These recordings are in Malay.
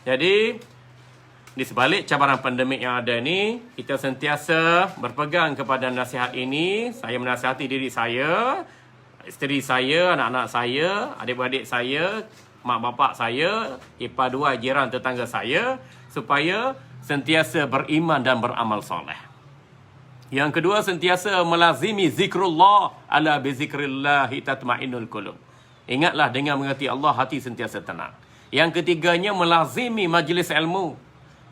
Jadi, di sebalik cabaran pandemik yang ada ni, kita sentiasa berpegang kepada nasihat ini. Saya menasihati diri saya, isteri saya, anak-anak saya, adik-beradik saya, mak bapak saya, ipar dua jiran tetangga saya, supaya sentiasa beriman dan beramal soleh. Yang kedua, sentiasa melazimi zikrullah, ala bizikrillahi tatma'innul qulub. Ingatlah, dengan mengerti Allah, hati sentiasa tenang. Yang ketiganya, melazimi majlis ilmu.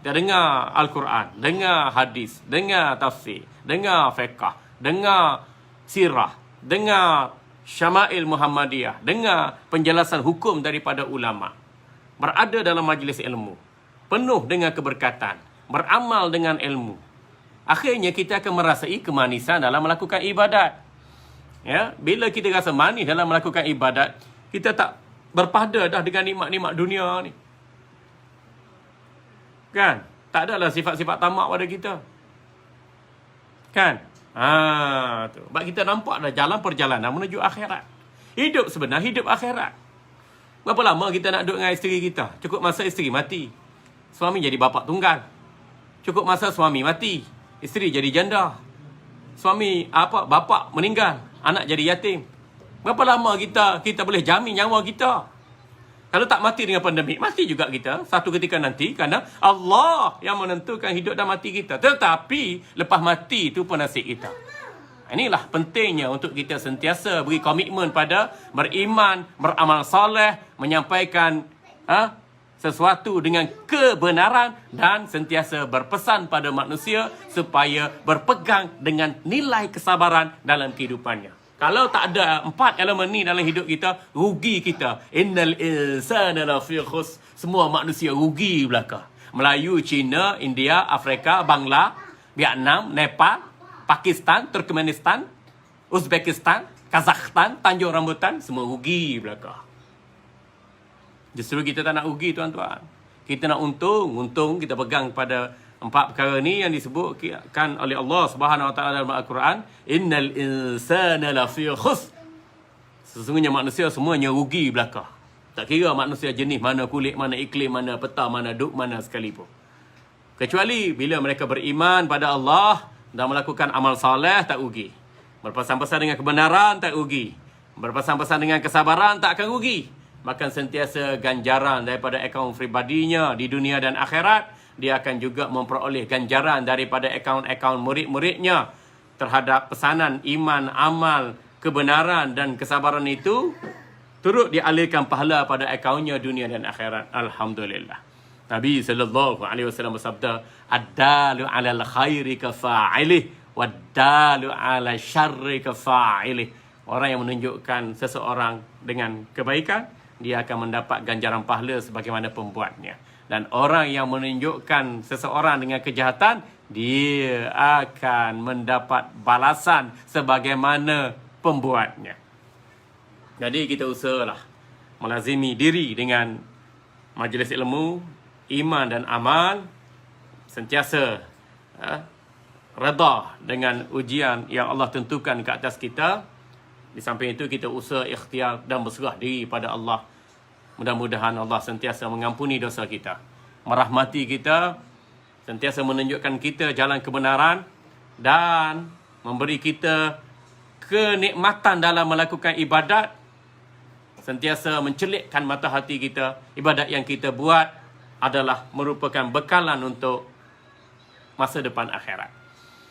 Dia dengar Al-Quran, dengar hadis, dengar tafsir, dengar fiqh, dengar sirah, dengar syama'il Muhammadiyah, dengar penjelasan hukum daripada ulama. Berada dalam majlis ilmu, penuh dengan keberkatan, beramal dengan ilmu. Akhirnya kita akan merasai kemanisan dalam melakukan ibadat. Ya, bila kita rasa manis dalam melakukan ibadat, kita tak berpada dah dengan nikmat-nikmat dunia ni. Kan? Tak adalah sifat-sifat tamak pada kita. Kan? Tu. Sebab kita nampak dah jalan perjalanan menuju akhirat. Hidup sebenar, hidup akhirat. Berapa lama kita nak duduk dengan isteri kita? Cukup masa isteri mati, suami jadi bapa tunggal. Cukup masa suami mati, isteri jadi janda. Bapa meninggal, anak jadi yatim. Berapa lama kita boleh jamin nyawa kita? Kalau tak mati dengan pandemik, mati juga kita satu ketika nanti, kerana Allah yang menentukan hidup dan mati kita. Tetapi lepas mati itu pun nasib kita. Inilah pentingnya untuk kita sentiasa beri komitmen pada beriman, beramal soleh, menyampaikan sesuatu dengan kebenaran, dan sentiasa berpesan pada manusia supaya berpegang dengan nilai kesabaran dalam kehidupannya. Kalau tak ada 4 elemen ni dalam hidup kita, rugi kita. Innal insana lafi khusr. Semua manusia rugi belaka. Melayu, Cina, India, Afrika, Bangla, Vietnam, Nepal, Pakistan, Turkmenistan, Uzbekistan, Kazakhstan, Tanjung Rambutan, semua rugi belaka. Justru kita tak nak rugi, tuan-tuan. Kita nak untung. Untung kita pegang pada 4 perkara ni yang disebutkan oleh Allah Subhanahu Wa Taala dalam Al-Quran. Innal insana lafi khusr. Sesungguhnya manusia semuanya rugi belaka. Tak kira manusia jenis mana, kulit mana, iklim mana, peta mana, duk mana sekalipun. Kecuali bila mereka beriman pada Allah dan melakukan amal soleh, tak rugi. Berpesan-pesan dengan kebenaran, tak rugi. Berpesan-pesan dengan kesabaran, tak akan rugi. Bahkan sentiasa ganjaran daripada akaun pribadinya di dunia dan akhirat. Dia akan juga memperoleh ganjaran daripada akaun-akaun murid-muridnya terhadap pesanan iman, amal, kebenaran dan kesabaran itu. Turut dialirkan pahala pada akaunnya dunia dan akhirat. Alhamdulillah. Nabi SAW bersabda, Ad-dalu alal khairi kafa'ilih, wad-dalu ala syarri kafa'ilih. Orang yang menunjukkan seseorang dengan kebaikan, dia akan mendapat ganjaran pahala sebagaimana pembuatnya. Dan orang yang menunjukkan seseorang dengan kejahatan, dia akan mendapat balasan sebagaimana pembuatnya. Jadi kita usahalah melazimi diri dengan majlis ilmu, iman dan amal, sentiasa redha dengan ujian yang Allah tentukan ke atas kita. Di samping itu kita usaha ikhtiar dan berserah diri pada Allah. Mudah-mudahan Allah sentiasa mengampuni dosa kita, merahmati kita, sentiasa menunjukkan kita jalan kebenaran dan memberi kita kenikmatan dalam melakukan ibadat. Sentiasa mencelikkan mata hati kita. Ibadat yang kita buat adalah merupakan bekalan untuk masa depan akhirat.